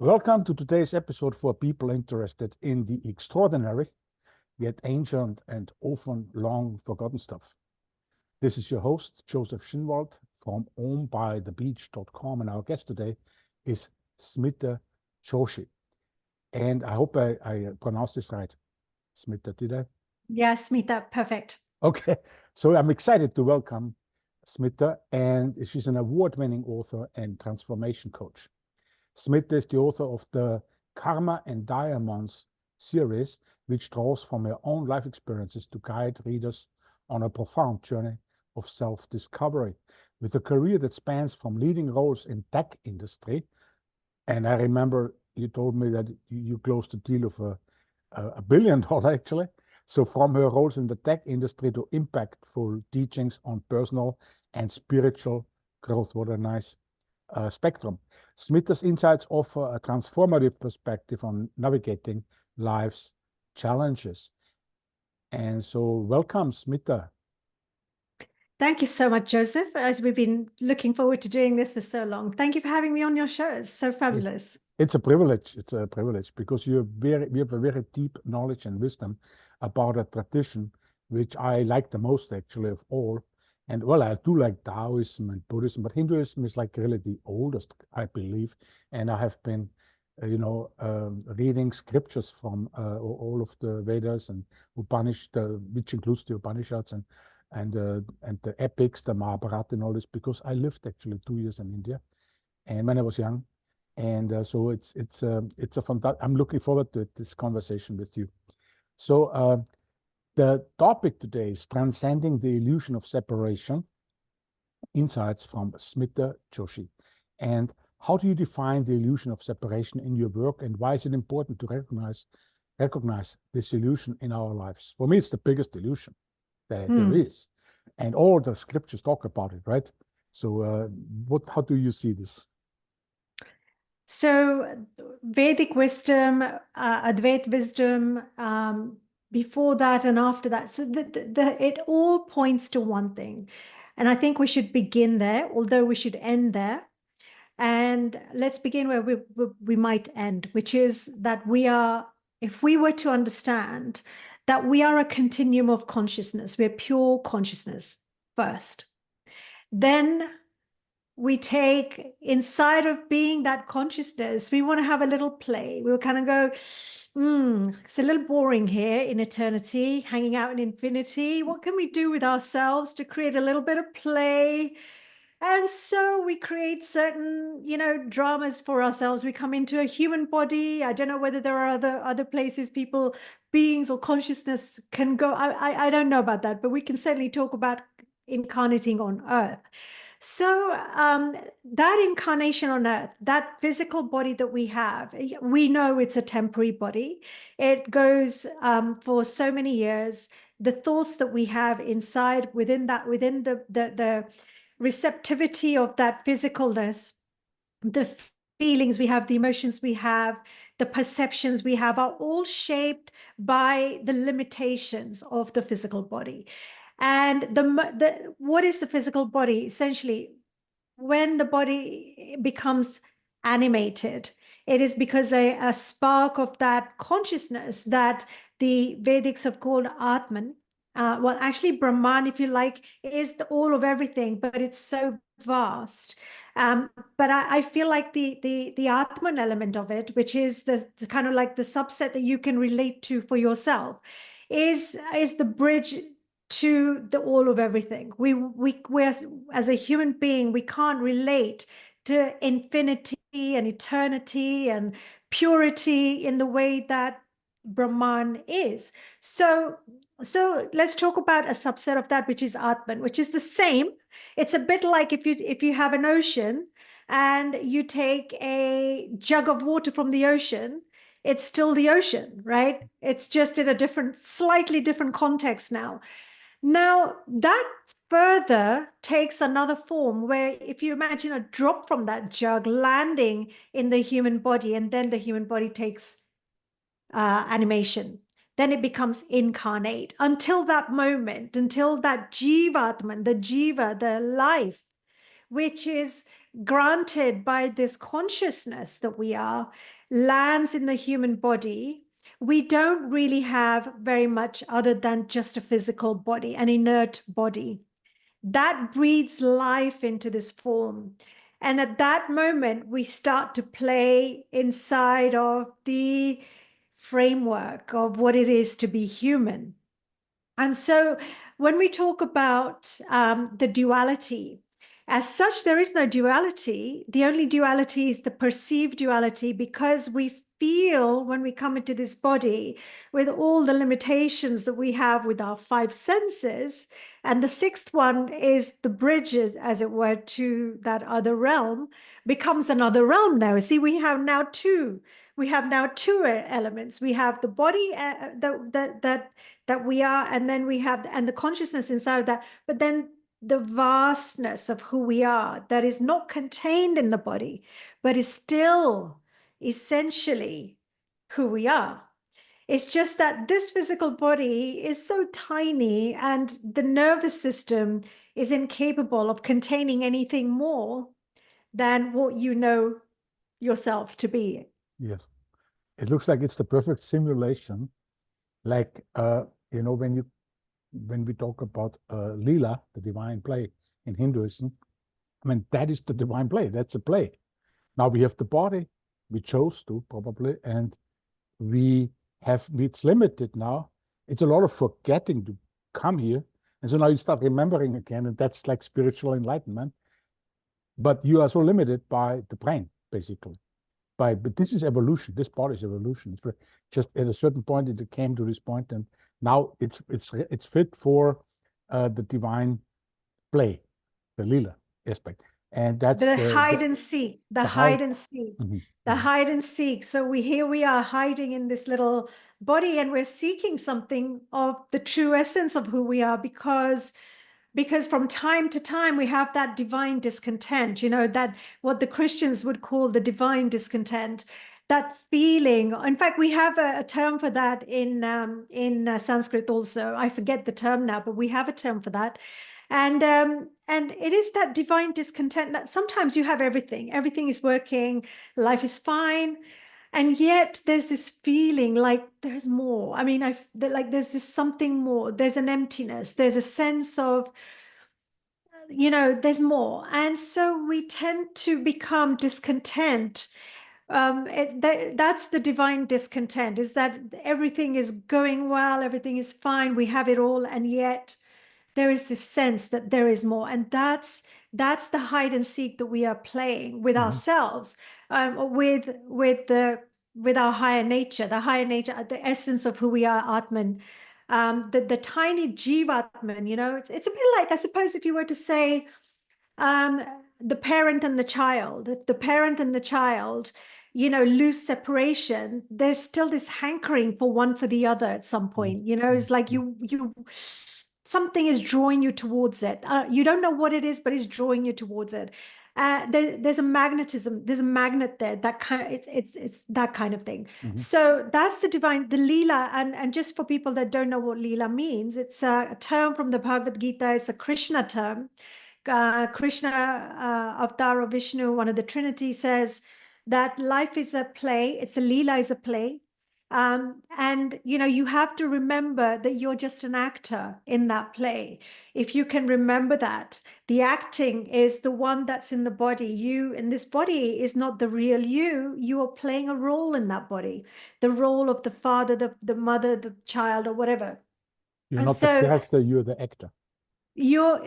Welcome to today's episode for people interested in the extraordinary, yet ancient and often long forgotten stuff. This is your host, Joseph Schinwald from homebythebeach.com, and our guest today is Smita Joshi. And I hope I pronounced this right. Smita, did I? Yeah, Smita, perfect. Okay, so I'm excited to welcome Smita, and she's an award-winning author and transformation coach. Smita is the author of the Karma and Diamonds series, which draws from her own life experiences to guide readers on a profound journey of self-discovery. With a career that spans from leading roles in tech industry, and I remember you told me that you closed a deal of $1 billion actually. So from her roles in the tech industry to impactful teachings on personal and spiritual growth. What a nice spectrum. Smita's insights offer a transformative perspective on navigating life's challenges. And so welcome, Smita. Thank you so much, Joseph. As we've been looking forward to doing this for so long. Thank you for having me on your show. It's so fabulous. It's a privilege. It's a privilege because you have a very deep knowledge and wisdom about a tradition which I like the most actually of all. And well, I do like Taoism and Buddhism, but Hinduism is like really the oldest, I believe. And I have been, reading scriptures from all of the Vedas and Upanishad, which includes the Upanishads and the epics, the Mahabharata and all this, because I lived actually 2 years in India, and when I was young, and so it's a fun. I'm looking forward to this conversation with you. So the topic today is transcending the illusion of separation. Insights from Smita Joshi. And how do you define the illusion of separation in your work, and why is it important to recognize this illusion in our lives? For me, it's the biggest illusion that there is, and all the scriptures talk about it, right? So how do you see this? So Vedic wisdom, Advaita wisdom, before that and after that. So it all points to one thing. And I think we should begin there, although we should end there. And let's begin where we might end, which is that if we were to understand that we are a continuum of consciousness, we're pure consciousness first, then we take inside of being that consciousness, we want to have a little play. We'll kind of go, it's a little boring here in eternity, hanging out in infinity. What can we do with ourselves to create a little bit of play? And so we create certain, dramas for ourselves. We come into a human body. I don't know whether there are other places people, beings or consciousness can go. I don't know about that, but we can certainly talk about incarnating on Earth. So that incarnation on Earth, that physical body that we have, we know it's a temporary body. It goes for so many years. The thoughts that we have inside, within the receptivity of that physicalness, the feelings we have, the emotions we have, the perceptions we have are all shaped by the limitations of the physical body. And what is the physical body? Essentially, when the body becomes animated, it is because a spark of that consciousness that the Vedics have called Atman, well, actually Brahman, if you like, is all of everything, but it's so vast. But I feel like the Atman element of it, which is the kind of like the subset that you can relate to for yourself, is the bridge to the all of everything. We're, as a human being, we can't relate to infinity and eternity and purity in the way that Brahman is. So let's talk about a subset of that, which is Atman, which is the same. It's a bit like if you have an ocean and you take a jug of water from the ocean, it's still the ocean, right? It's just in a slightly different context now. Now, that further takes another form where if you imagine a drop from that jug landing in the human body, and then the human body takes animation, then it becomes incarnate. Until that moment, until that Jivatman, the Jiva, the life, which is granted by this consciousness that we are, lands in the human body, we don't really have very much other than just a physical body, an inert body. That breathes life into this form. And at that moment, we start to play inside of the framework of what it is to be human. And so when we talk about the duality, as such, there is no duality. The only duality is the perceived duality, because we feel when we come into this body with all the limitations that we have with our five senses. And the sixth one is the bridge, as it were, to that other realm, becomes another realm now. See, we have now two. We have now two elements. We have the body that we are, and then we have and the consciousness inside of that, but then the vastness of who we are that is not contained in the body, but is still essentially who we are. It's just that this physical body is so tiny, and the nervous system is incapable of containing anything more than what you know yourself to be. Yes. It looks like it's the perfect simulation. Like, when we talk about Leela, the divine play in Hinduism, I mean, that is the divine play. That's a play. Now we have the body. We chose to probably, and it's limited now. It's a lot of forgetting to come here. And so now you start remembering again, and that's like spiritual enlightenment. But you are so limited by the brain, basically. But this is evolution. This body is evolution. It's just at a certain point it came to this point, and now it's fit for the divine play, the Leela aspect, and that's the hide and seek, the hide and seek, the hide and seek. So we are hiding in this little body, and we're seeking something of the true essence of who we are, because from time to time we have that divine discontent, that what the Christians would call the divine discontent, that feeling. In fact, we have a term for that in Sanskrit also. I forget the term now, but we have a term for that. And it is that divine discontent that sometimes you have everything is working, life is fine, and yet there's this feeling like there's more. I mean, like there's this something more. There's an emptiness. There's a sense of, there's more. And so we tend to become discontent. That's the divine discontent, is that everything is going well, everything is fine, we have it all, and yet there is this sense that there is more. And that's the hide and seek that we are playing with ourselves, with our higher nature, the essence of who we are, Atman, the tiny Jivatman. It's a bit like, I suppose, if you were to say the parent and the child. If the parent and the child, lose separation, there's still this hankering for one for the other at some point. It's like you something is drawing you towards it. You don't know what it is, but it's drawing you towards it. There's a magnetism. There's a magnet there. That it's that kind of thing. So that's the divine, the Leela. And just for people that don't know what Leela means, it's a term from the Bhagavad Gita. It's a Krishna term. Krishna, avatar of Vishnu, one of the Trinity, says that life is a play. It's a Leela is a play. And you have to remember that you're just an actor in that play. If you can remember that, the acting is the one that's in the body. You in this body is not the real you. You are playing a role in that body, the role of the father, the mother, the child, or whatever. You're not the character, you're the actor. You're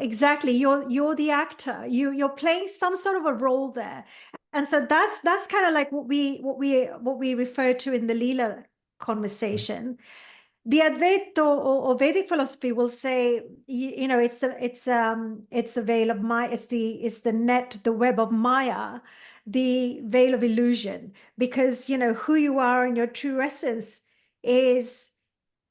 the actor. You're playing some sort of a role there. And so that's kind of like what we refer to in the Leela conversation. The Advaita or Vedic philosophy will say, it's the veil of Maya, it's the net, the web of Maya, the veil of illusion, because who you are in your true essence is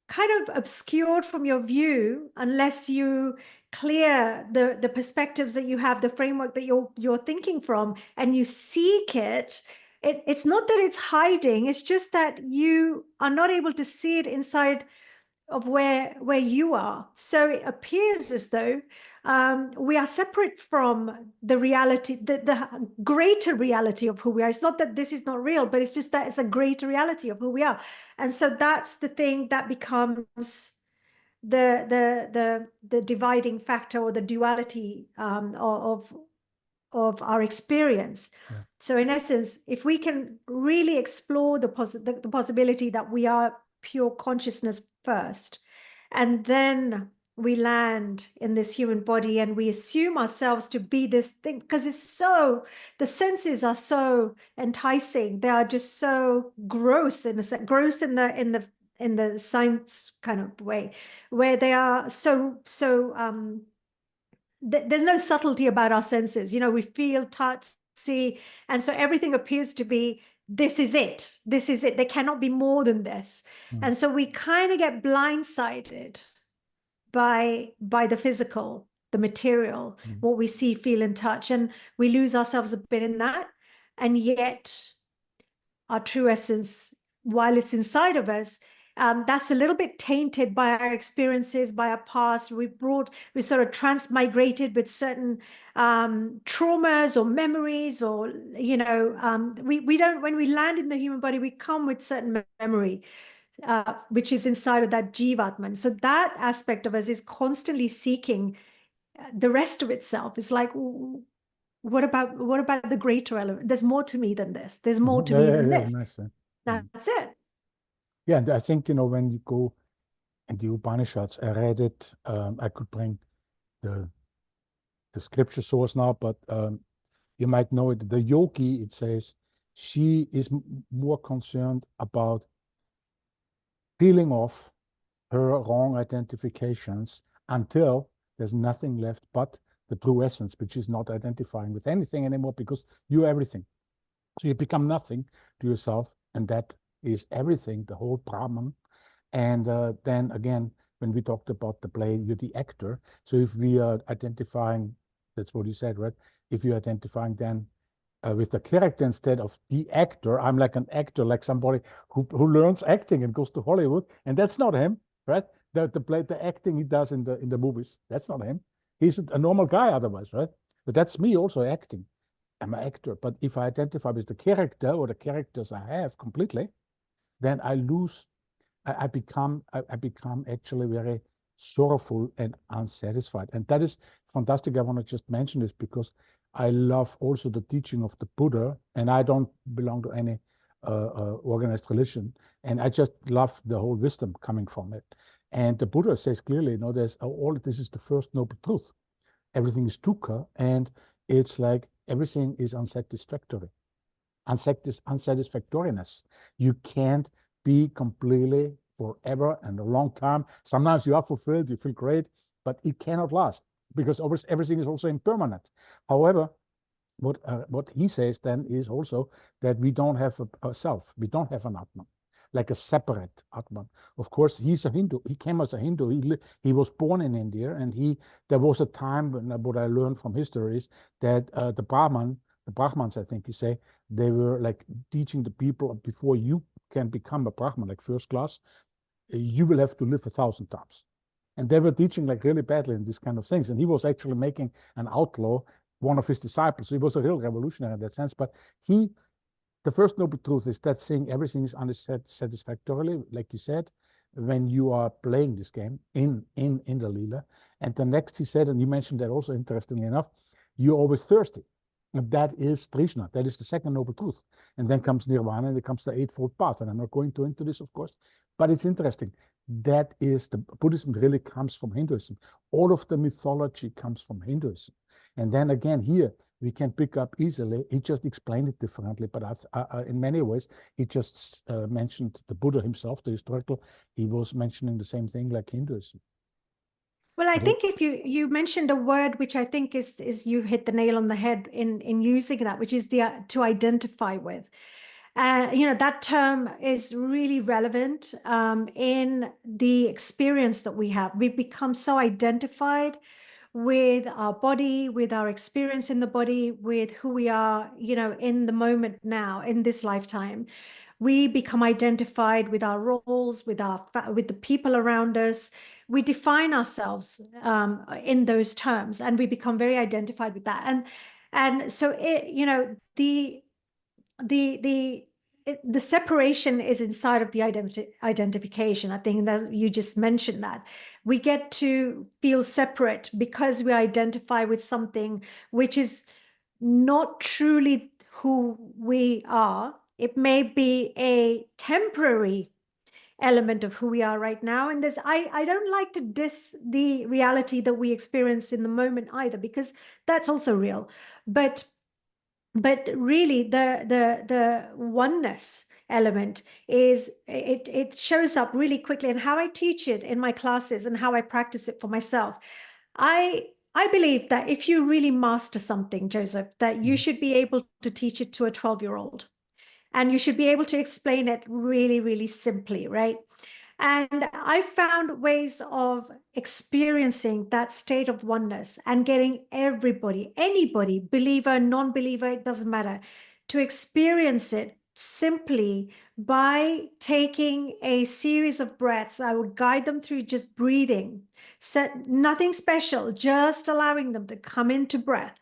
kind of obscured from your view unless you clear the perspectives that you have, the framework that you're thinking from, and you seek it. It's not that it's hiding, it's just that you are not able to see it inside where you are. So it appears as though we are separate from the reality, the greater reality of who we are. It's not that this is not real, but it's just that it's a greater reality of who we are. And so that's the thing that becomes the dividing factor, or the duality of our experience. Yeah. So in essence, if we can really explore the possibility that we are pure consciousness first, and then we land in this human body and we assume ourselves to be this thing, because it's so, the senses are so enticing. They are just so gross, in a sense, gross in the science kind of way, where they are so there's no subtlety about our senses. We feel, touch, see, and so everything appears to be, this is it, there cannot be more than this. And so we kind of get blindsided by the physical, the material, what we see, feel, and touch, and we lose ourselves a bit in that. And yet our true essence, while it's inside of us, that's a little bit tainted by our experiences, by our past. We sort of transmigrated with certain traumas or memories, or we don't, when we land in the human body, we come with certain memory, which is inside of that jivatman. So that aspect of us is constantly seeking the rest of itself. It's like, what about the greater element? There's more to me than this. There's more to me than this. Nice. That's it. Yeah, and I think, when you go in the Upanishads, I read it, I could bring the scripture source now, but you might know it. The yogi, it says, she is more concerned about peeling off her wrong identifications until there's nothing left but the true essence, which is not identifying with anything anymore, because you're everything. So you become nothing to yourself, and that is everything, the whole Brahman. And then again, when we talked about the play, you're the actor. So if we are identifying, that's what you said, right? If you're identifying then with the character instead of the actor, I'm like an actor, like somebody who learns acting and goes to Hollywood, and that's not him, right? The acting he does in the movies, that's not him. He's a normal guy otherwise, right? But that's me also acting. I'm an actor. But if I identify with the character or the characters I have completely, then I lose. I become actually very sorrowful and unsatisfied. And that is fantastic. I want to just mention this because I love also the teaching of the Buddha, and I don't belong to any organized religion, and I just love the whole wisdom coming from it. And the Buddha says clearly, there's all this is the first noble truth. Everything is dukkha, and it's like everything is unsatisfactory. Unsatisfactoriness. You can't be completely forever and a long time. Sometimes you are fulfilled, you feel great, but it cannot last because everything is also impermanent. However, what he says then is also that we don't have a self, we don't have an Atman, like a separate Atman. Of course, he's a Hindu. He came as a Hindu. He was born in India, and there was a time when what I learned from history is that the Brahmans, I think you say, they were like teaching the people, before you can become a Brahman, like first class, you will have to live 1,000 times. And they were teaching like really badly in these kind of things. And he was actually making an outlaw one of his disciples. He was a real revolutionary in that sense. But the first noble truth is that saying everything is unsatisfactorily, like you said, when you are playing this game in the Leela. And the next he said, and you mentioned that also interestingly enough, you're always thirsty. And that is Trishna. That is the second noble truth. And then comes Nirvana, and then comes the Eightfold Path. And I'm not going into this, of course, but it's interesting. That is, the Buddhism really comes from Hinduism. All of the mythology comes from Hinduism. And then again, here, we can pick up easily. He just explained it differently, but in many ways, he just mentioned the Buddha himself, the historical. He was mentioning the same thing like Hinduism. Well, I think if you mentioned a word which I think is you hit the nail on the head in using that, which is the to identify with. That term is really relevant in the experience that we have. We've become so identified with our body, with our experience in the body, with who we are, in the moment now, in this lifetime, we become identified with our roles, with the people around us. We define ourselves in those terms, and we become very identified with that. And so the separation is inside of the identification. I think that you just mentioned that we get to feel separate because we identify with something which is not truly who we are. It may be a temporary element of who we are right now. And I don't like to diss the reality that we experience in the moment either, because that's also real. But really the oneness element is, it shows up really quickly. And how I teach it in my classes and how I practice it for myself, I believe that if you really master something, Joseph, that you should be able to teach it to a 12-year-old, and you should be able to explain it really, really simply, right? And I found ways of experiencing that state of oneness and getting everybody, anybody, believer, non-believer, it doesn't matter, to experience it simply by taking a series of breaths. I would guide them through just breathing, nothing special, just allowing them to come into breath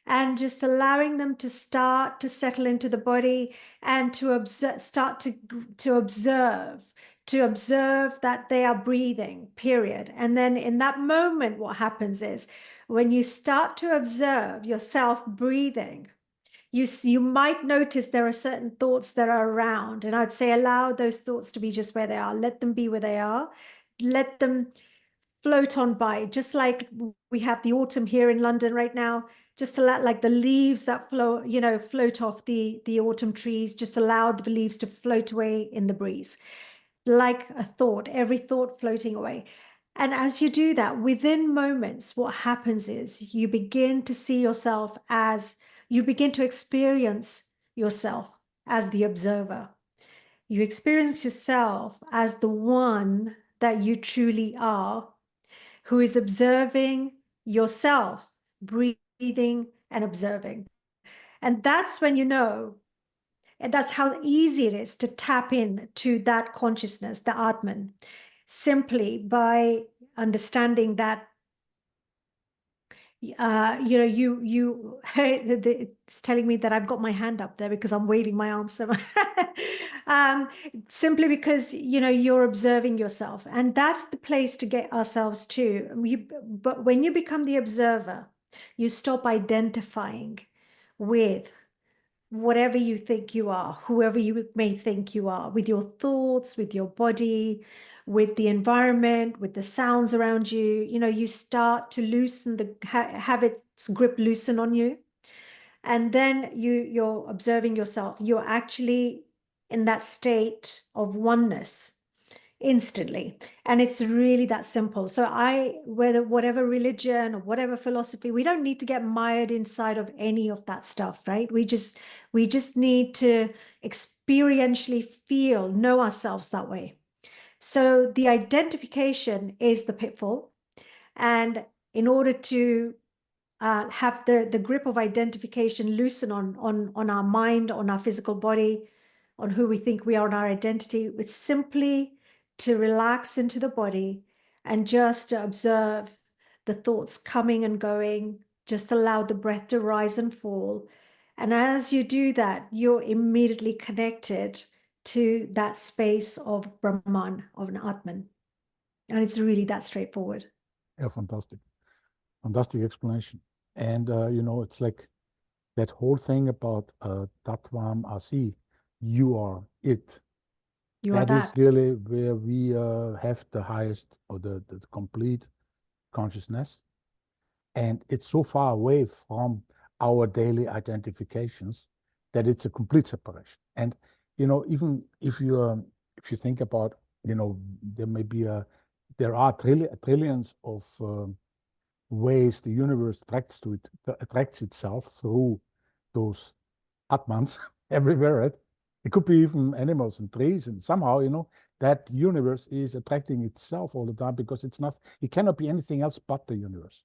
and just allowing them to start to settle into the body and to observe, to observe that they are breathing, period. And then in that moment, what happens is when you start to observe yourself breathing, you might notice there are certain thoughts that are around. And I'd say allow those thoughts to be just where they are. Let them be where they are. Let them float on by, just like we have the autumn here in London right now. Just to let, like the leaves that float off the autumn trees, just allow the leaves to float away in the breeze, like a thought, every thought floating away. And as you do that, within moments, what happens is you begin to see yourself as, you begin to experience yourself as the observer. You experience yourself as the one that you truly are, who is observing yourself, breathing and observing. And that's when you know, and that's how easy it is to tap in to that consciousness, the Atman, simply by understanding that it's telling me that I've got my hand up there because I'm waving my arms so much. Simply because you're observing yourself, and that's the place to get ourselves to. But when you become the observer, you stop identifying with whatever you think you are, whoever you may think you are, with your thoughts, with your body, with the environment, with the sounds around you. You start to loosen have its grip loosen on you. And then you're observing yourself. You're actually in that state of oneness instantly. And it's really that simple. So whatever religion or whatever philosophy, we don't need to get mired inside of any of that stuff, right? We just need to experientially know ourselves that way. So the identification is the pitfall. And in order to have the grip of identification loosen on our mind, on our physical body, on who we think we are, on our identity, it's simply to relax into the body and just to observe the thoughts coming and going. Just allow the breath to rise and fall. And as you do that, you're immediately connected to that space of Brahman, of an Atman. And it's really that straightforward. Yeah, fantastic. Fantastic explanation. And, it's like that whole thing about Tattvam Asi, you are it. You are That is that. really where we have the highest or the complete consciousness. And it's so far away from our daily identifications that it's a complete separation. And, even if you think about, there are trillions of ways the universe attracts itself through those Atmans everywhere, right? It could be even animals and trees, and somehow, that universe is attracting itself all the time because it cannot be anything else but the universe.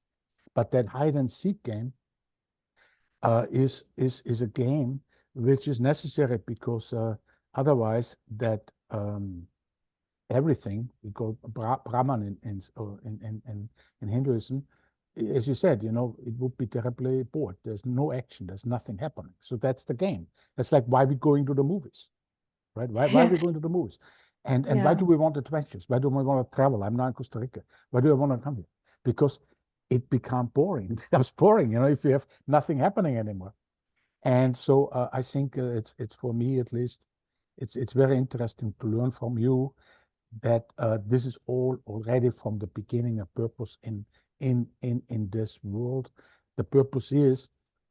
But that hide and seek game is a game which is necessary because otherwise that everything we call Brahman in Hinduism, as you said, it would be terribly bored. There's no action. There's nothing happening. So that's the game. That's like why we're going to the movies, right? Why are we going to the movies? And why do we want adventures? Why do we want to travel? I'm now in Costa Rica. Why do I want to come here? Because it becomes boring. It becomes boring, if you have nothing happening anymore. And so I think it's for me at least, it's very interesting to learn from you that this is all already from the beginning a purpose in this world. The purpose is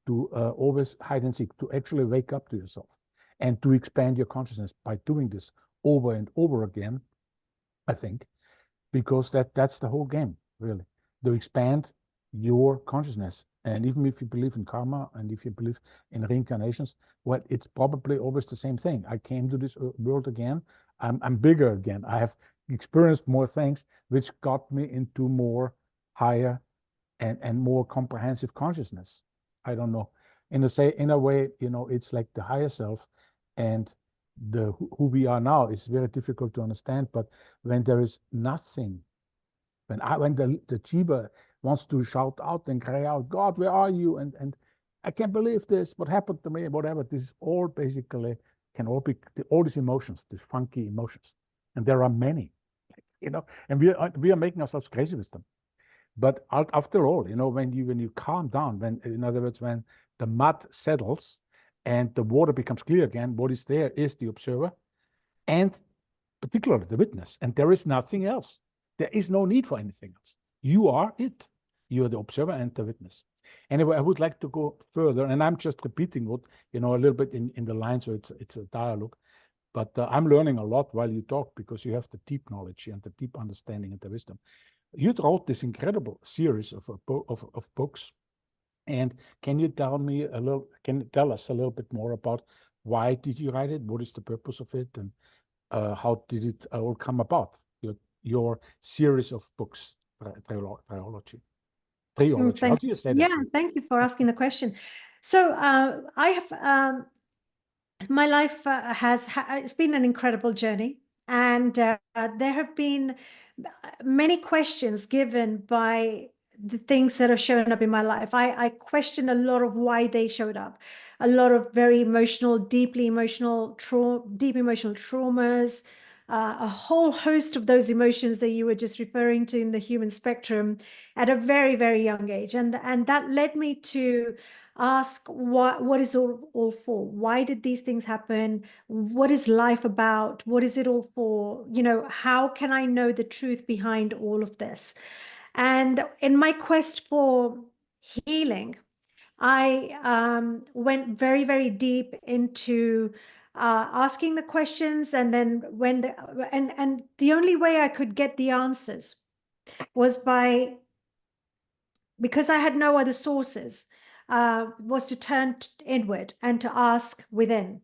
to always hide and seek, to actually wake up to yourself and to expand your consciousness by doing this over and over again, I think, because that's the whole game, really, to expand your consciousness. And even if you believe in karma and if you believe in reincarnations, well, it's probably always the same thing. I came to this world again. I'm bigger again. I have experienced more things, which got me into more higher and more comprehensive consciousness. I don't know. In a way, it's like the higher self, and the who we are now is very difficult to understand. But when there is nothing, when the Jiva wants to shout out and cry out, God, where are you? And I can't believe this, what happened to me, whatever. This is all basically can all be all these emotions, these funky emotions. And there are many, and we are making ourselves crazy with them. But after all, when you calm down, in other words, when the mud settles and the water becomes clear again, what is there is the observer and particularly the witness, and there is nothing else. There is no need for anything else. You are it. You are the observer and the witness. Anyway, I would like to go further, and I'm just repeating what, a little bit in the line, so it's a dialogue. But I'm learning a lot while you talk because you have the deep knowledge and the deep understanding and the wisdom. You wrote this incredible series of books, and can you tell us a little bit more about why did you write it? What is the purpose of it, and how did it all come about? Your series of books, trilogy. How do you say that? Yeah, thank you for asking the question. So I have my life it's been an incredible journey, and there have been many questions given by the things that have shown up in my life. I question a lot of why they showed up, a lot of very emotional, deep emotional traumas, a whole host of those emotions that you were just referring to in the human spectrum at a very, very young age. And that led me to ask what is all for? Why did these things happen? What is life about? What is it all for? How can I know the truth behind all of this? And in my quest for healing, I went very, very deep into asking the questions, and then and the only way I could get the answers was because I had no other sources, was to turn inward and to ask within.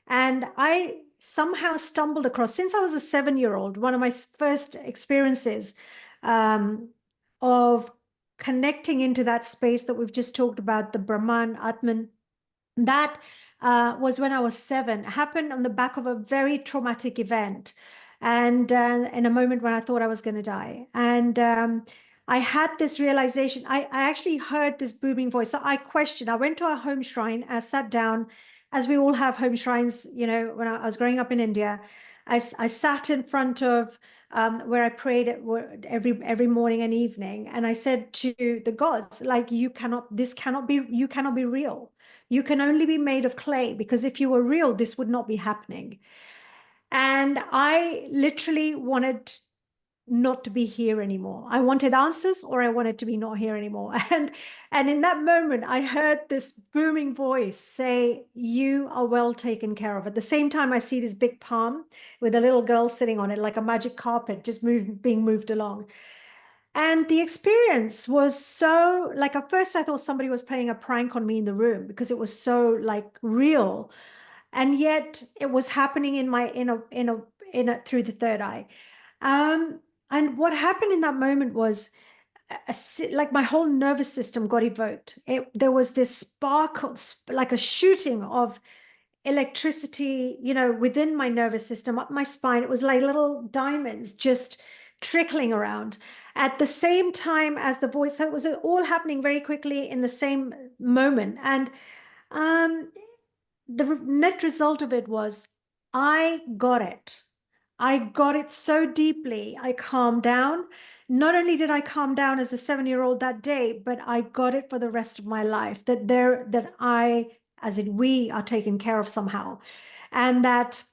And I somehow stumbled across, since I was a 7-year-old, one of my first experiences of connecting into that space that we've just talked about, the Brahman, Atman. That was when I was 7. It happened on the back of a very traumatic event, and in a moment when I thought I was going to die. And I had this realization. I actually heard this booming voice. So I questioned. I went to a home shrine. I sat down, as we all have home shrines. When I was growing up in India, I sat in front of where I prayed every morning and evening, and I said to the gods, like, you cannot be real. You can only be made of clay, because if you were real, this would not be happening. And I literally wanted not to be here anymore. I wanted answers, or I wanted to be not here anymore. And in that moment, I heard this booming voice say, you are well taken care of. At the same time, I see this big palm with a little girl sitting on it, like a magic carpet, just being moved along. And the experience was so, like, at first I thought somebody was playing a prank on me in the room, because it was so, like, real. And yet it was happening through the third eye. And what happened in that moment was, like, my whole nervous system got evoked. There was this sparkle, like a shooting of electricity, within my nervous system, up my spine. It was like little diamonds just trickling around at the same time as the voice. So it was all happening very quickly in the same moment. And the net result of it was I got it. I got it so deeply. I calmed down. Not only did I calm down as a 7-year-old that day, but I got it for the rest of my life, that I, as in we, are taken care of somehow. And that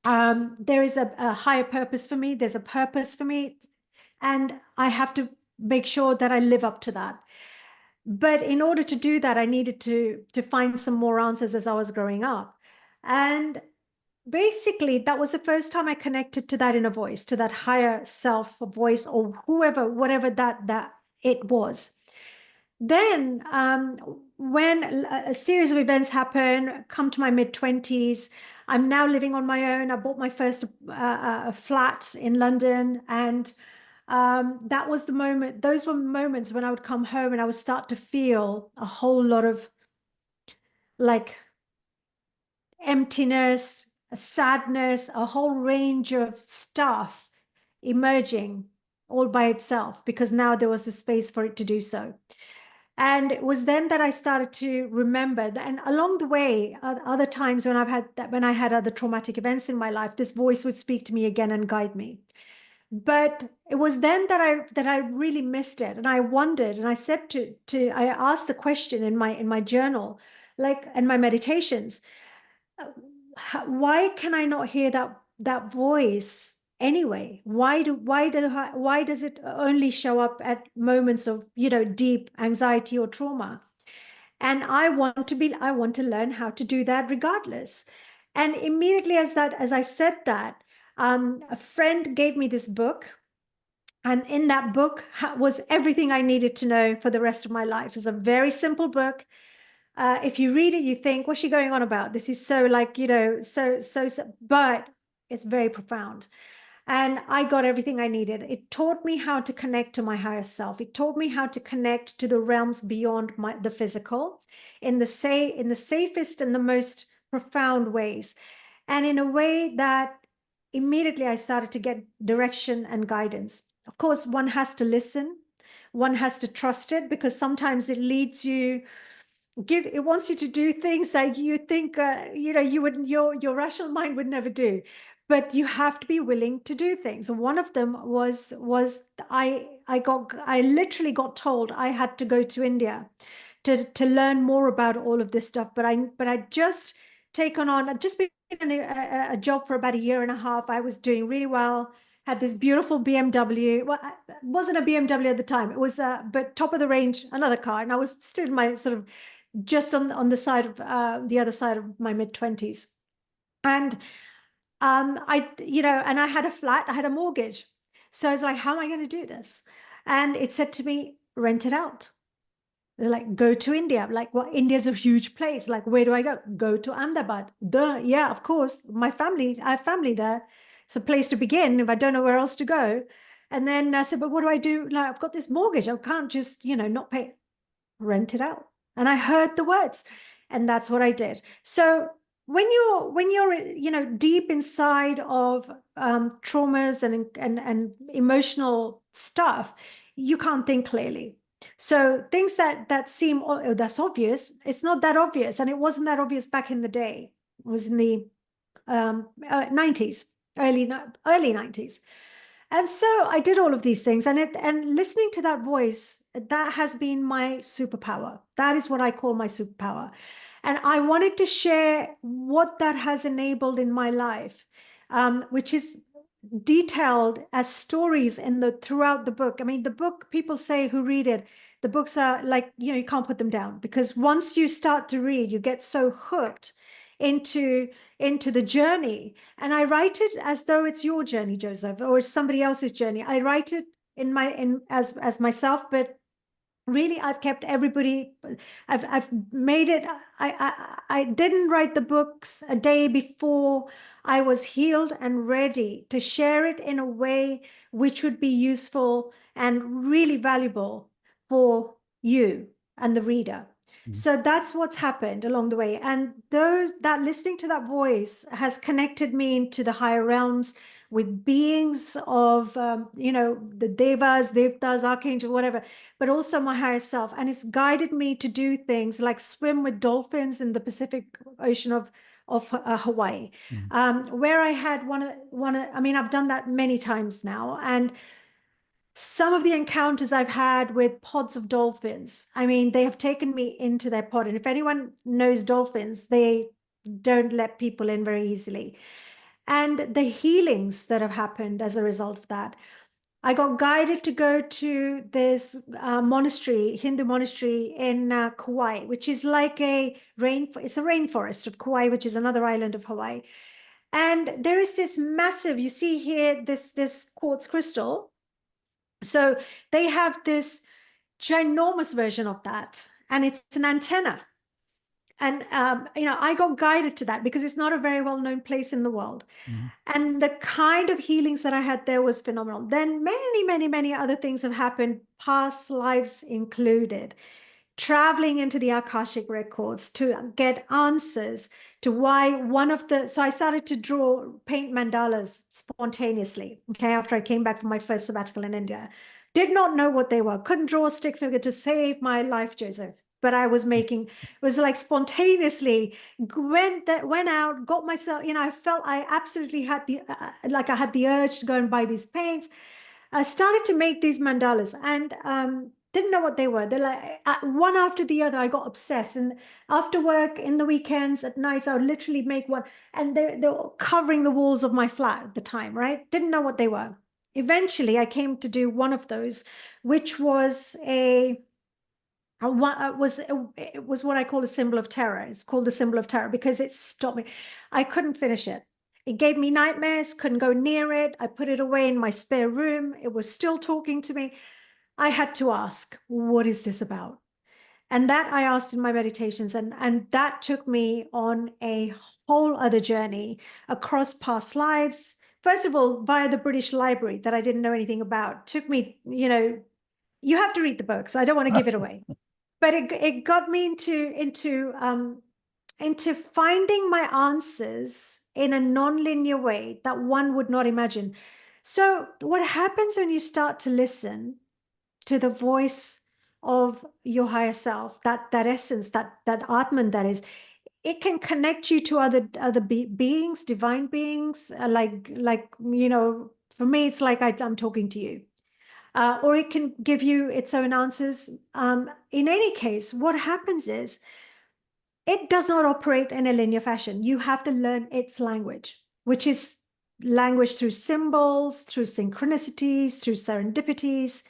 there is a higher purpose for me. There's a purpose for me. And I have to make sure that I live up to that. But in order to do that, I needed to find some more answers as I was growing up. And basically, that was the first time I connected to that inner voice, to that higher self voice, or whatever that it was. Then when a series of events happen, come to my mid-20s, I'm now living on my own. I bought my first flat in London, and that was the moment. Those were moments when I would come home and I would start to feel a whole lot of like emptiness, a sadness, a whole range of stuff emerging all by itself, because now there was the space for it to do so. And it was then that I started to remember that, and along the way, other times when I had other traumatic events in my life, this voice would speak to me again and guide me. But it was then that I really missed it, and I wondered, and I said I asked the question in my journal, like in my meditations, why can I not hear that voice anyway? Why does it only show up at moments of deep anxiety or trauma? And I want to learn how to do that regardless. And immediately as I said that, a friend gave me this book. And in that book was everything I needed to know for the rest of my life. It's a very simple book. If you read it, you think, what's she going on about? This is so like, so, but it's very profound. And I got everything I needed. It taught me how to connect to my higher self. It taught me how to connect to the realms beyond the physical in the safest and the most profound ways. And in a way that immediately I started to get direction and guidance. Of course, one has to listen. One has to trust it, because sometimes it leads you, it wants you to do things that you think you wouldn't, your rational mind would never do, but you have to be willing to do things. And one of them was I literally got told I had to go to India to learn more about all of this stuff. But I just just been in a job for about 1.5 years. I was doing really well, had this beautiful BMW. Well, it wasn't a BMW at the time. It was but top of the range, another car. And I was still in my sort of just on the side of the other side of my mid-20s. And and I had a flat, I had a mortgage. So I was like, how am I going to do this? And it said to me, rent it out. They're like, go to India. I'm like, well, India's a huge place. Like, where do I go? Go to Ahmedabad. Yeah, of course. I have family there. It's a place to begin if I don't know where else to go. And then I said, but what do I do? Like, I've got this mortgage. I can't just, not pay, rent it out. And I heard the words, and that's what I did. So when you're deep inside of traumas and emotional stuff, you can't think clearly. So things that seem, oh, that's obvious, it's not that obvious. And it wasn't that obvious back in the day. It was in the 90s, early 90s. And so I did all of these things, and listening to that voice, that has been my superpower. That is what I call my superpower. And I wanted to share what that has enabled in my life, which is detailed as stories throughout the book. I mean, the book, people say who read it, the books are like, you can't put them down, because once you start to read, you get so hooked into the journey. And I write it as though it's your journey, Joseph, or somebody else's journey. I write it as myself, but really I've kept everybody, I've made it. I didn't write the books a day before I was healed and ready to share it in a way which would be useful and really valuable for you and the reader. So that's what's happened along the way. And that listening to that voice has connected me into the higher realms with beings of, the devas, devtas, archangel, whatever, but also my higher self. And it's guided me to do things like swim with dolphins in the Pacific Ocean of Hawaii, where I had I've done that many times now. And some of the encounters I've had with pods of dolphins, they have taken me into their pod. And if anyone knows dolphins, they don't let people in very easily. And the healings that have happened as a result of that. I got guided to go to this monastery, Hindu monastery in Kauai, which is like it's a rainforest of Kauai, which is another island of Hawaii. And there is this massive, you see here, this quartz crystal. So they have this ginormous version of that, and it's an antenna. And I got guided to that because it's not a very well-known place in the world. And the kind of healings that I had there was phenomenal. Then many, many, many other things have happened, past lives included. Traveling into the Akashic records to get answers to why so I started to paint mandalas spontaneously, okay, after I came back from my first sabbatical in India. Did not know what they were, couldn't draw a stick figure to save my life, Joseph. But I was was like spontaneously went out, got myself, I felt I absolutely had I had the urge to go and buy these paints. I started to make these mandalas and didn't know what they were. They're like one after the other. I got obsessed, and after work, in the weekends, at nights, I would literally make one, and they were covering the walls of my flat at the time. Right? Didn't know what they were. Eventually, I came to do one of those, which was it was what I call a symbol of terror. It's called the symbol of terror because it stopped me. I couldn't finish it. It gave me nightmares, couldn't go near it. I put it away in my spare room. It was still talking to me. I had to ask, what is this about? And that I asked in my meditations, and that took me on a whole other journey across past lives. First of all, via the British Library that I didn't know anything about. Took me, you have to read the books. I don't want to give it away. But it got me into finding my answers in a non-linear way that one would not imagine. So what happens when you start to listen to the voice of your higher self, that essence, that Atman, that is, it can connect you to other beings, divine beings, for me, it's like I'm talking to you. Or it can give you its own answers. In any case, what happens is it does not operate in a linear fashion. You have to learn its language, which is language through symbols, through synchronicities, through serendipities,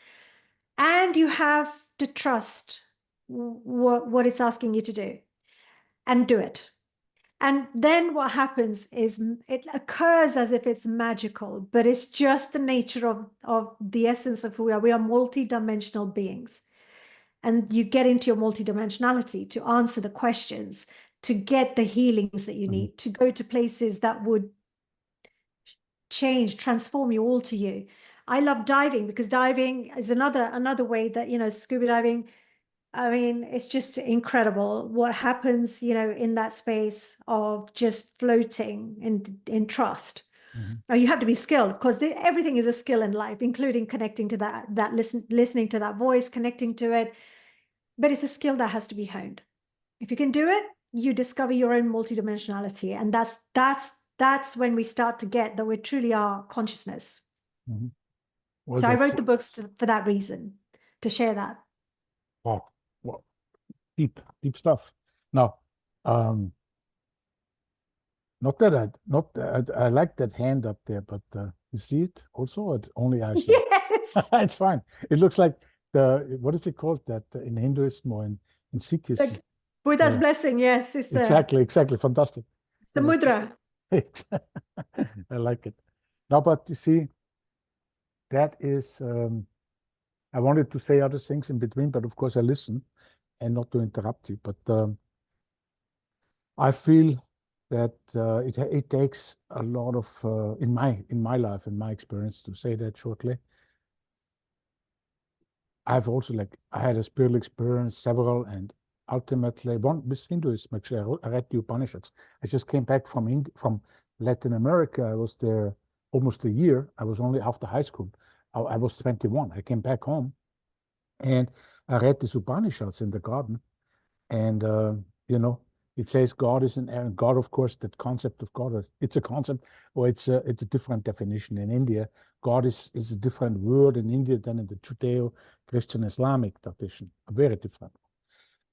and you have to trust what it's asking you to do and do it. And then what happens is it occurs as if it's magical, but it's just the nature of the essence of who we are. We are multi-dimensional beings. And you get into your multidimensionality to answer the questions, to get the healings that you need, to go to places that would change, transform you, alter you. I love diving because diving is another way that, scuba diving, it's just incredible what happens, in that space of just floating in trust. Now, you have to be skilled. Of course, everything is a skill in life, including connecting to that listening to that voice, connecting to it. But it's a skill that has to be honed. If you can do it, you discover your own multidimensionality. And that's when we start to get that we truly are consciousness. Well, so I wrote the books for that reason, to share that. Wow. Deep stuff. Now, I like that hand up there, but you see it also? It's only I see. Yes. It's fine. It looks like what is it called that in Hinduism or in Sikhism? Like Buddha's blessing, yes. It's exactly. Fantastic. It's the mudra. I like it. Now, but you see, that is, I wanted to say other things in between, but of course I listen and not to interrupt you. But I feel that it takes a lot of in my life, in my experience, to say that shortly. I've also I had a spiritual experience, several, and ultimately, with Hinduism, actually, I read the Upanishads. I just came back from Latin America. I was there almost a year. I was only after high school. I was 21. I came back home and I read the Upanishads in the garden. And, it says God is an and God, of course, that concept of God, it's a concept, or it's a different definition in India. God is a different word in India than in the Judeo-Christian Islamic tradition, a very different.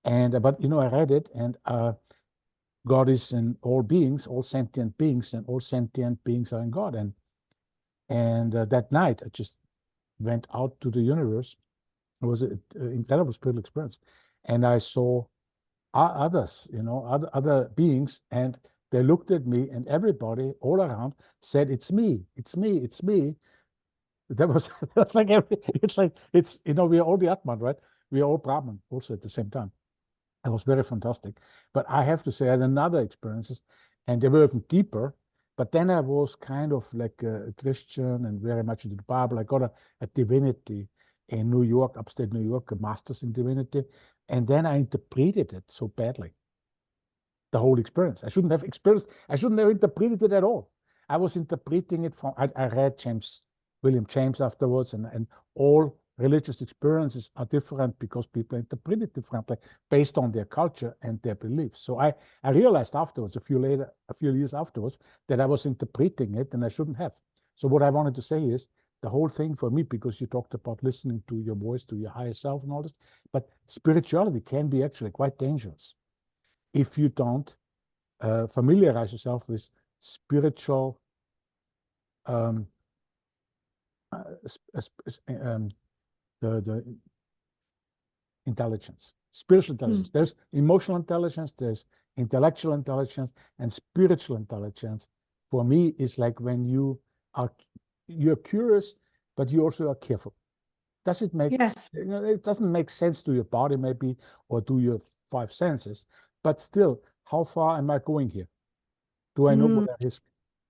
And, but, I read it, and God is in all beings, all sentient beings, and all sentient beings are in God. And that night, I just went out to the universe. It was an incredible spiritual experience. And I saw others, other beings, and they looked at me, and everybody all around said, "It's me, it's me, it's me." That was that's like it's we are all the Atman, right? We are all Brahman also at the same time. It was very fantastic. But I have to say, I had another experiences, and they were even deeper. But then I was kind of like a Christian and very much into the Bible. I got a divinity in New York, upstate New York, a master's in divinity. And then I interpreted it so badly, the whole experience. I shouldn't have interpreted it at all. I was interpreting it I read William James afterwards, and all religious experiences are different because people interpret it differently based on their culture and their beliefs. So I realized afterwards, a few years afterwards, that I was interpreting it and I shouldn't have. So what I wanted to say is, the whole thing for me, because you talked about listening to your voice, to your higher self and all this, but spirituality can be actually quite dangerous if you don't familiarize yourself with spiritual um, the intelligence, spiritual intelligence. There's emotional intelligence, there's intellectual intelligence, and spiritual intelligence. For me, is like when you're curious, but you also are careful. Does it make Yes. it doesn't make sense to your body maybe, or to your five senses, but still, how far am I going here? Do I know what I risk,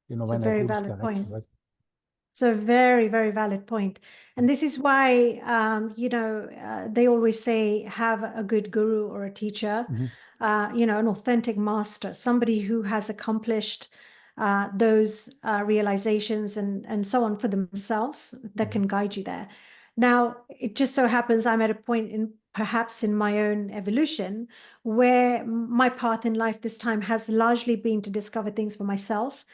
It's a when I very go this valid direction, point. right? It's a very, very valid point. And this is why, they always say, have a good guru or a teacher, an authentic master, somebody who has accomplished those realizations and so on for themselves that can guide you there. Now, it just so happens I'm at a point perhaps in my own evolution where my path in life this time has largely been to discover things for myself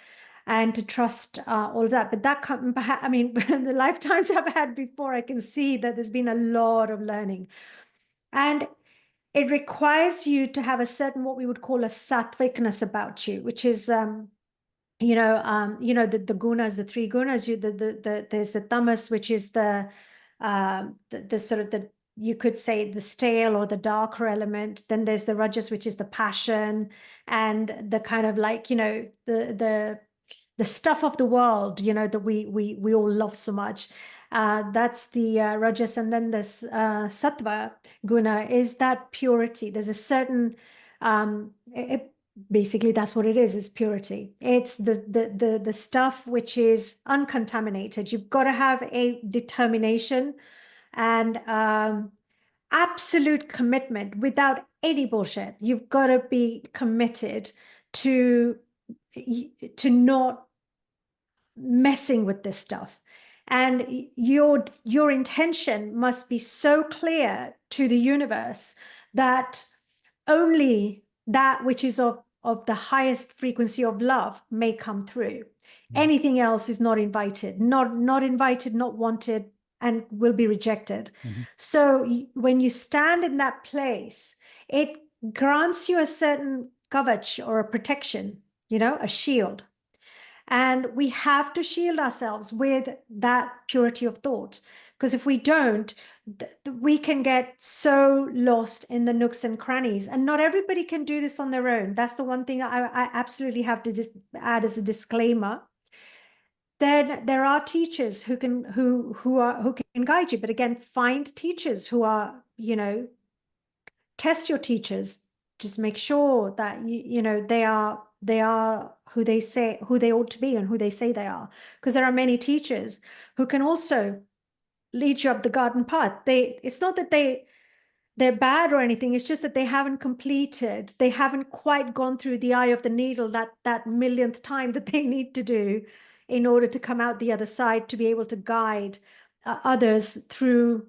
and to trust all of that. But I mean, the lifetimes I've had before, I can see that there's been a lot of learning. And it requires you to have a certain, what we would call a sattvicness about you, which is, the gunas, the three gunas. There's the tamas, which is the sort of you could say the stale or the darker element. Then there's the rajas, which is the passion and the kind of like, the stuff of the world, that we all love so much. That's the rajas. And then this sattva guna is that purity. There's a certain, basically that's what it is purity. It's the stuff which is uncontaminated. You've got to have a determination and absolute commitment without any bullshit. You've got to be committed to not messing with this stuff, and your intention must be so clear to the universe that only that which is of the highest frequency of love may come through. Anything else is not invited, not invited, not wanted, and will be rejected. So when you stand in that place, it grants you a certain kavach or a protection, a shield. And we have to shield ourselves with that purity of thought, because if we don't, we can get so lost in the nooks and crannies. And not everybody can do this on their own. That's the one thing I absolutely have to add as a disclaimer. Then there are teachers who can guide you, but again, find teachers who are, test your teachers. Just make sure that they are who they ought to be and who they say they are, because there are many teachers who can also lead you up the garden path. It's not that they they're bad or anything. It's just that they haven't completed, they haven't quite gone through the eye of the needle that millionth time that they need to do in order to come out the other side, to be able to guide others through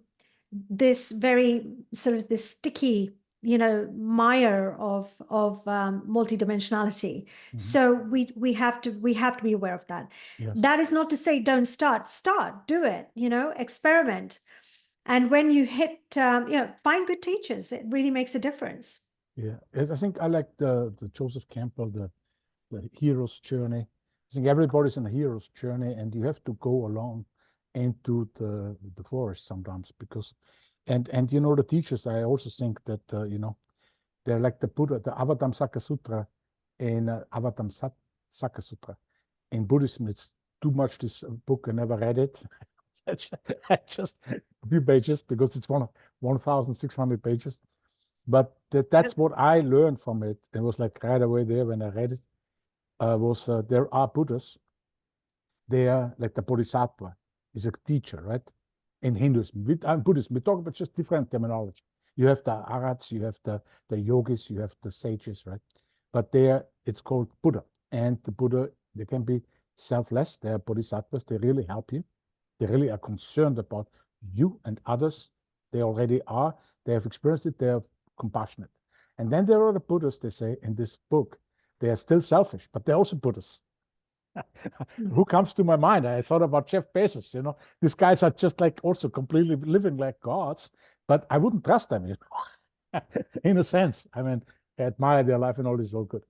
this very sort of this sticky, mire of multidimensionality. So we have to be aware of that. Yes. That is not to say don't start, do it, experiment. And when you hit, find good teachers. It really makes a difference. Yeah, I think I like the Joseph Campbell, the hero's journey. I think everybody's in a hero's journey, and you have to go along into the forest sometimes, because, and the teachers. I also think that they're like the Buddha, the Avatam Saka Sutra, in Saka Sutra. In Buddhism, it's too much. This book, I never read it. I just a few pages, because it's 1,600 pages. But that's what I learned from it. It was like right away there when I read it, was there are Buddhas. They are like the Bodhisattva is a teacher, right? In Hinduism, Buddhism, we talk about just different terminology. You have the arhats, you have the yogis, you have the sages, right? But there it's called Buddha. And the Buddha, they can be selfless. They are bodhisattvas. They really help you. They really are concerned about you and others. They already are. They have experienced it. They are compassionate. And then there are the Buddhas, they say in this book. They are still selfish, but they're also Buddhas. Who comes to my mind? I thought about Jeff Bezos. These guys are just like also completely living like gods, but I wouldn't trust them. In a sense. I mean, I admire their life and all this is all good.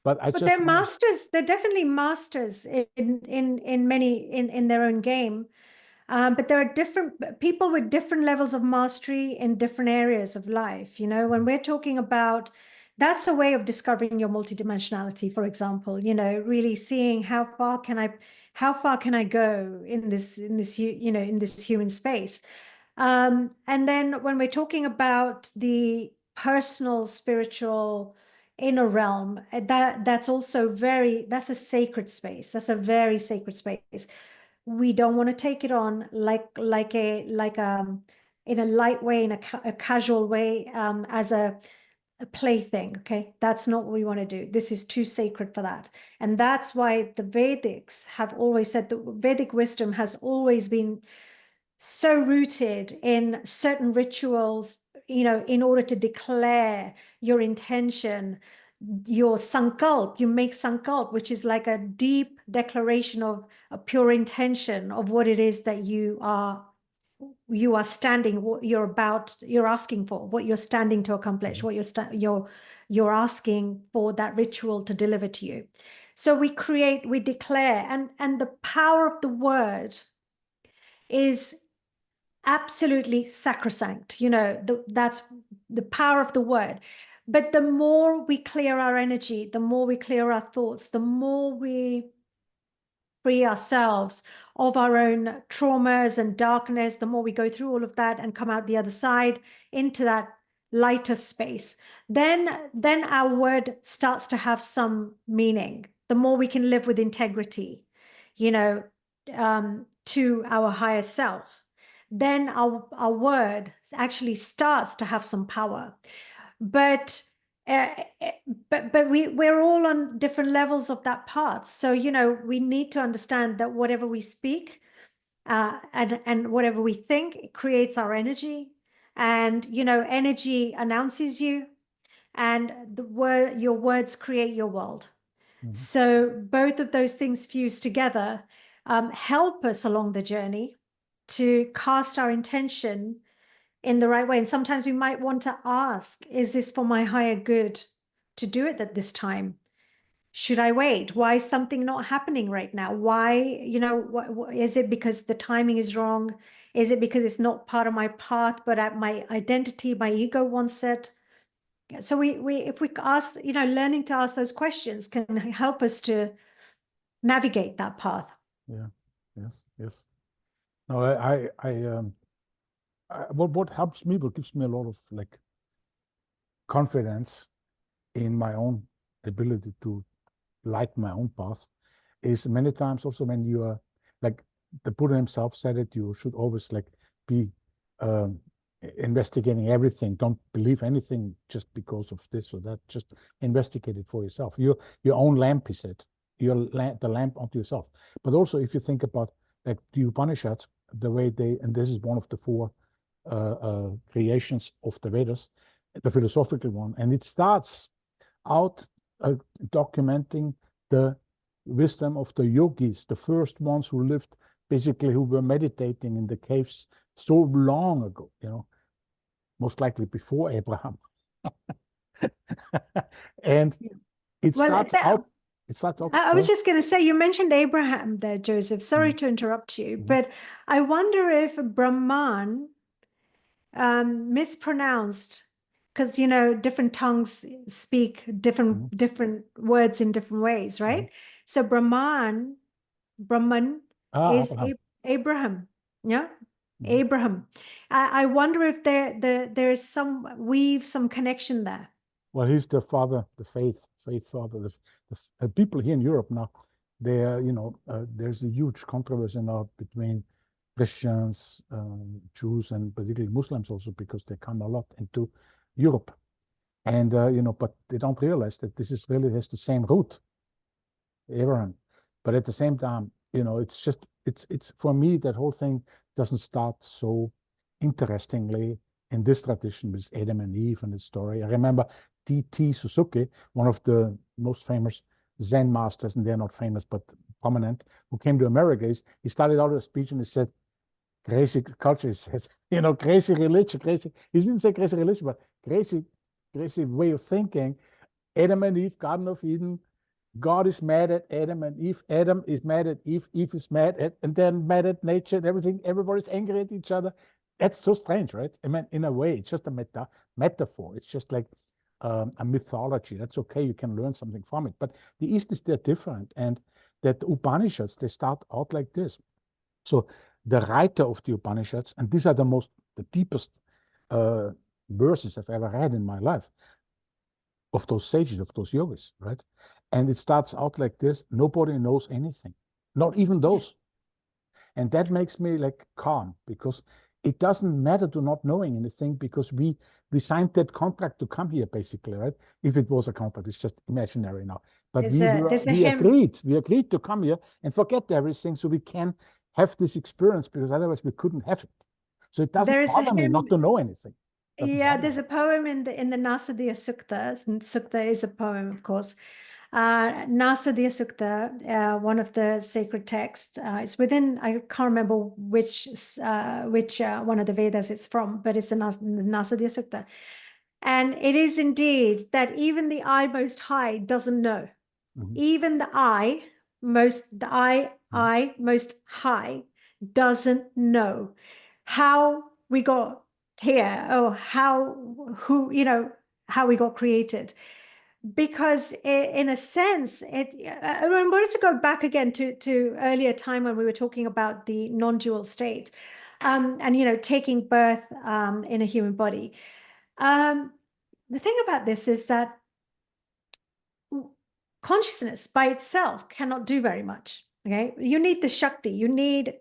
But they're masters. They're definitely masters in many in their own game. But there are different people with different levels of mastery in different areas of life. When we're talking about, that's a way of discovering your multidimensionality, for example, really seeing how far can I go in this human space. And then when we're talking about the personal, spiritual, inner realm, that's also that's a sacred space. That's a very sacred space. We don't want to take it on in a light way, in a casual way, as a plaything. Okay, that's not what we want to do. This is too sacred for that. And that's why the Vedics have always said that Vedic wisdom has always been so rooted in certain rituals, in order to declare your intention, your sankalp. You make sankalp, which is like a deep declaration of a pure intention of what it is that you are standing, what you're asking for, what you're standing to accomplish, what you're asking for that ritual to deliver to you. So we declare, and the power of the word is absolutely sacrosanct. That's the power of the word. But the more we clear our energy, the more we clear our thoughts, the more we free ourselves of our own traumas and darkness, the more we go through all of that and come out the other side into that lighter space, then our word starts to have some meaning. The more we can live with integrity, to our higher self, then our word actually starts to have some power. But we're all on different levels of that path. So we need to understand that whatever we speak, and whatever we think, it creates our energy, and energy announces you, and your words create your world. So both of those things fused together help us along the journey to cast our intention in the right way. And sometimes we might want to ask, is this for my higher good to do it at this time? Should I wait? Why is something not happening right now? Why, is it because the timing is wrong? Is it because it's not part of my path, but at my identity, my ego wants it? So if we ask, learning to ask those questions can help us to navigate that path. Yeah. Yes. No, what helps me, what gives me a lot of like confidence in my own ability to light my own path, is many times also when you are like the Buddha himself said it, you should always like be investigating everything. Don't believe anything just because of this or that. Just investigate it for yourself. Your own lamp, he said. The lamp onto yourself. But also, if you think about like the Upanishads, the way and this is one of the four creations of the Vedas, the philosophical one, and it starts out documenting the wisdom of the yogis, the first ones who lived, basically, who were meditating in the caves so long ago, most likely before Abraham. And it starts out. I was just going to say, you mentioned Abraham there, Joseph. Sorry to interrupt you, but I wonder if Brahman mispronounced, because different tongues speak different words in different ways, right? So Brahman is Abraham. Yeah. Abraham. I wonder if there is some connection there. Well, he's the father, the faith father. The people here in Europe now, they are, there's a huge controversy now between Christians, Jews, and particularly Muslims also, because they come a lot into Europe. And, but they don't realize that this really has the same root, Abraham. But at the same time, it's for me, that whole thing doesn't start so interestingly in this tradition with Adam and Eve and the story. I remember D.T. Suzuki, one of the most famous Zen masters, and they're not famous but prominent, who came to America. He started out a speech and he said, crazy culture, he said, crazy religion, crazy. He didn't say crazy religion, but crazy way of thinking. Adam and Eve, Garden of Eden, God is mad at Adam and Eve. Adam is mad at Eve. Eve is mad at, and then mad at nature and everything. Everybody's angry at each other. That's so strange, right? I mean, in a way, it's just a metaphor. It's just like a mythology. That's okay. You can learn something from it. But the East is there different. And that the Upanishads, they start out like this. So the writer of the Upanishads, and these are the deepest verses I've ever read in my life, of those sages, of those yogis, right? And it starts out like this: nobody knows anything, not even those. And that makes me like calm, because it doesn't matter to not knowing anything, because we signed that contract to come here, basically, right? If it was a contract, it's just imaginary now. But we agreed to come here and forget everything, so we can have this experience, because otherwise we couldn't have it. So it doesn't bother me not to know anything. There's a poem in the Nasadiya Sukta, and Sukta is a poem, of course. Nasadiya Sukta, one of the sacred texts. It's within, I can't remember which one of the Vedas it's from, but it's the Nasadiya Sukta. And it is indeed that even the I most high doesn't know. Even the I most high doesn't know how we got here, or how we got created. Because in a sense, I wanted to go back again to earlier time when we were talking about the non-dual state, and taking birth in a human body. The thing about this is that consciousness by itself cannot do very much. Okay, you need the Shakti, you need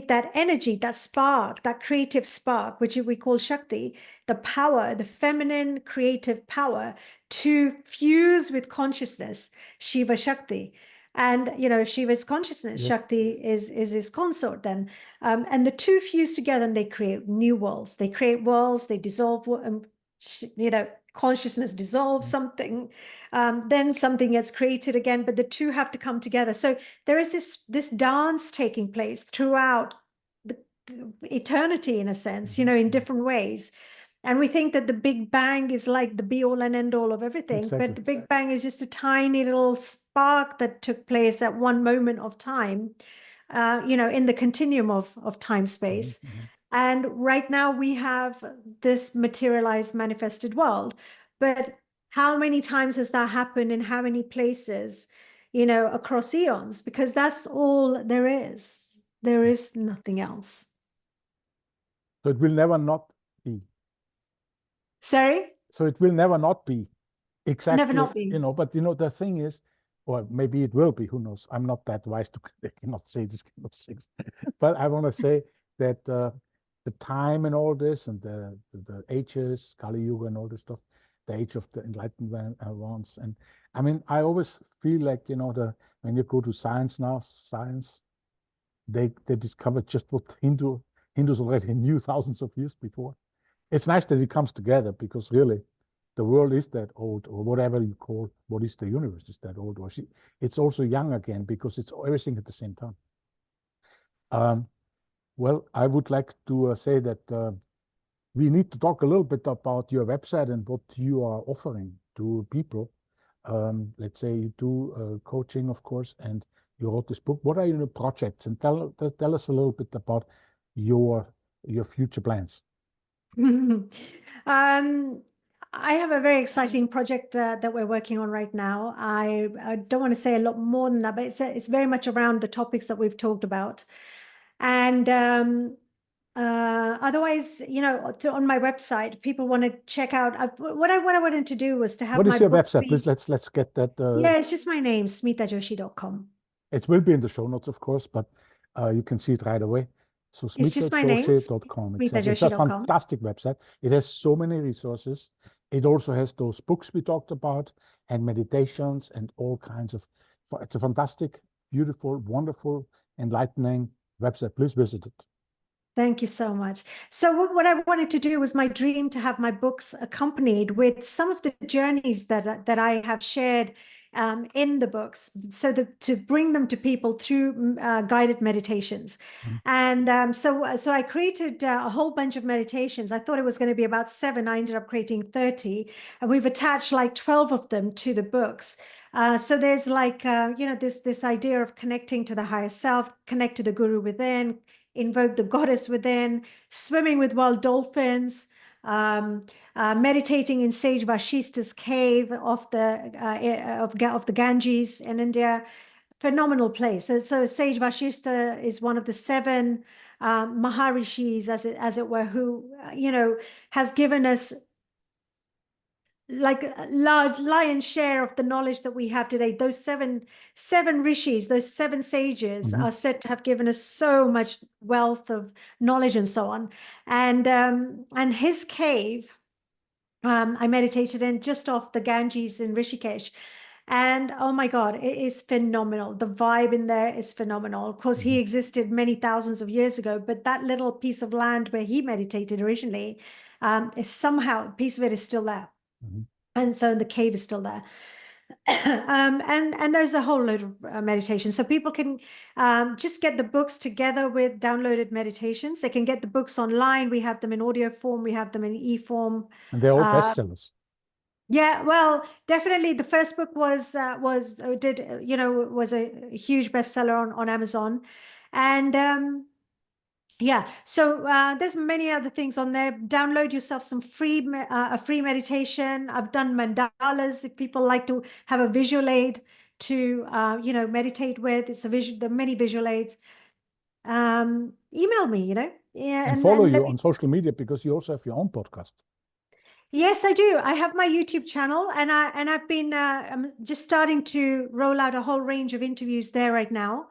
that energy, that spark, that creative spark, which we call Shakti, the power, the feminine creative power to fuse with consciousness, Shiva Shakti. And Shiva's consciousness, Shakti is his consort then. And the two fuse together and they create new worlds. They create worlds, they dissolve, consciousness dissolves something, then something gets created again, but the two have to come together. So there is this dance taking place throughout the eternity, in a sense, in different ways. And we think that the Big Bang is like the be all and end all of everything. Exactly. But the Big Bang is just a tiny little spark that took place at one moment of time, in the continuum of time space. And right now we have this materialized, manifested world. But how many times has that happened in how many places, across eons? Because that's all there is. There is nothing else. So it will never not be. Sorry? So it will never not be. Exactly. Never not be. But the thing is, or maybe it will be, who knows? I'm not that wise to cannot say this kind of things. But I want to say that the time and all this, and the ages, Kali Yuga and all this stuff, the age of the enlightened ones. And I mean, I always feel like, when you go to science now, they discovered just what Hindus already knew thousands of years before. It's nice that it comes together, because really the world is that old, or whatever you call what is the universe is that old, or it's also young again, because it's everything at the same time. Well, I would like to say that we need to talk a little bit about your website and what you are offering to people. Let's say you do coaching, of course, and you wrote this book. What are your projects? And tell us a little bit about your future plans. I have a very exciting project that we're working on right now. I don't want to say a lot more than that, but it's very much around the topics that we've talked about. And otherwise, on my website, people want to check out. What I wanted to do was to have What my is your books website? Please, let's get that. Yeah, it's just my name, smitajoshi.com. It will be in the show notes, of course, but you can see it right away. So It's just my name, smitajoshi.com. It's a fantastic website. It has so many resources. It also has those books we talked about and meditations and all kinds of. It's a fantastic, beautiful, wonderful, enlightening website. Please visit it. Thank you so much. So what I wanted to do was my dream to have my books accompanied with some of the journeys that I have shared in the books, so to bring them to people through guided meditations. And so I created a whole bunch of meditations. I thought it was going to be about 7. I ended up creating 30, and we've attached like 12 of them to the books. So there's like, this idea of connecting to the higher self, connect to the guru within, invoke the goddess within, swimming with wild dolphins, meditating in Sage Vashista's cave of the Ganges in India. Phenomenal place. So Sage Vashista is one of the 7 Maharishis, as it were, who has given us like a large lion's share of the knowledge that we have today. Those seven rishis, those 7 sages are said to have given us so much wealth of knowledge and so on. And his cave, I meditated in just off the Ganges in Rishikesh. And oh my God, it is phenomenal. The vibe in there is phenomenal. Of course, he existed many thousands of years ago, but that little piece of land where he meditated originally is somehow, a piece of it is still there. And so the cave is still there. And there's a whole load of meditation. So people can just get the books together with downloaded meditations. They can get the books online. We have them in audio form. We have them in e-form. And they're all bestsellers. Yeah, well, definitely the first book was a huge bestseller on Amazon. And yeah, so there's many other things on there. Download yourself some a free meditation. I've done mandalas if people like to have a visual aid to meditate with. It's the many visual aids. Email me, and follow you on social media, because you also have your own podcast. Yes, I do. I have my YouTube channel, and I've been I'm just starting to roll out a whole range of interviews there right now,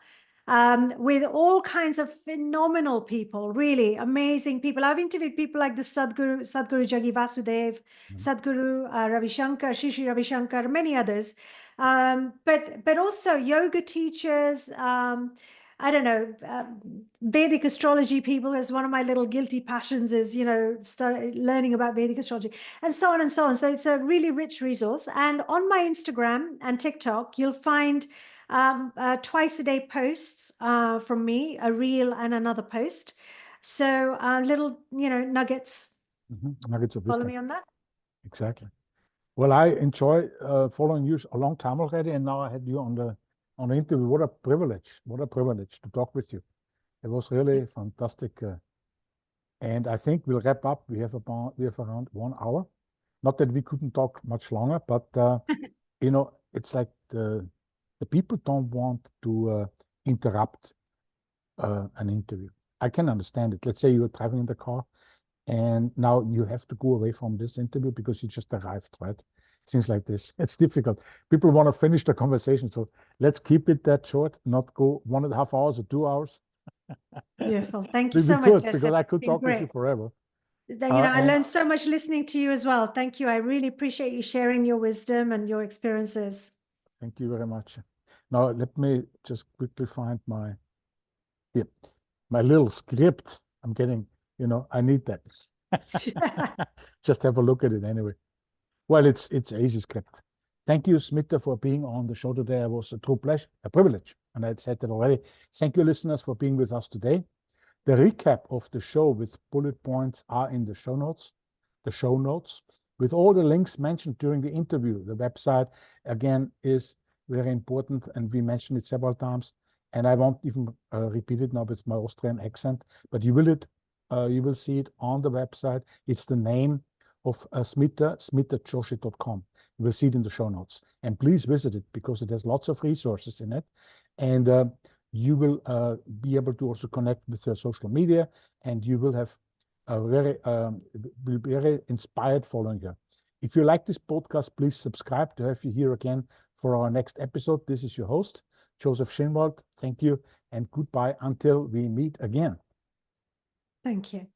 with all kinds of phenomenal people, really amazing people. I've interviewed people like the Sadhguru Jagi Vasudev, Sadhguru Ravi Shankar, Shri Ravi Shankar, many others, but also yoga teachers. I don't know, Vedic astrology people, as one of my little guilty passions is, start learning about Vedic astrology, and so on and so on. So it's a really rich resource. And on my Instagram and TikTok, you'll find twice a day posts from me, a reel and another post. So little, nuggets. Nuggets of wisdom. Follow me on that. Exactly. Well, I enjoy following you a long time already, and now I had you on the interview. What a privilege to talk with you. It was really fantastic. And I think we'll wrap up. We have around 1 hour. Not that we couldn't talk much longer, but it's like the people don't want to interrupt an interview. I can understand it. Let's say you're traveling in the car, and now you have to go away from this interview because you just arrived, right? Things like this. It's difficult. People want to finish the conversation. So let's keep it that short, not go 1.5 hours or 2 hours. Beautiful. Thank you We so much, could, Joseph. because I It's could been talk with you great. forever. I And learned so much listening to you as well. Thank you. I really appreciate you sharing your wisdom and your experiences. thank you very much. Now, let me just quickly find here, my little script. I'm getting, I need that. Just have a look at it anyway. Well, it's easy script. Thank you, Smita, for being on the show today. It was a true pleasure, a privilege, and I said that already. Thank you, listeners, for being with us today. The recap of the show with bullet points are in the show notes, with all the links mentioned during the interview. The website, again, is very important, and we mentioned it several times, and I won't even repeat it now with my Austrian accent, but you will see it on the website. It's the name of Smita, smitajoshi.com. You will see it in the show notes. And please visit it because it has lots of resources in it. And you will be able to also connect with your social media, and you will have will be very inspired following her. If you like this podcast, please subscribe to have you here again for our next episode. This is your host, Joseph Schinwald. Thank you and goodbye until we meet again. Thank you.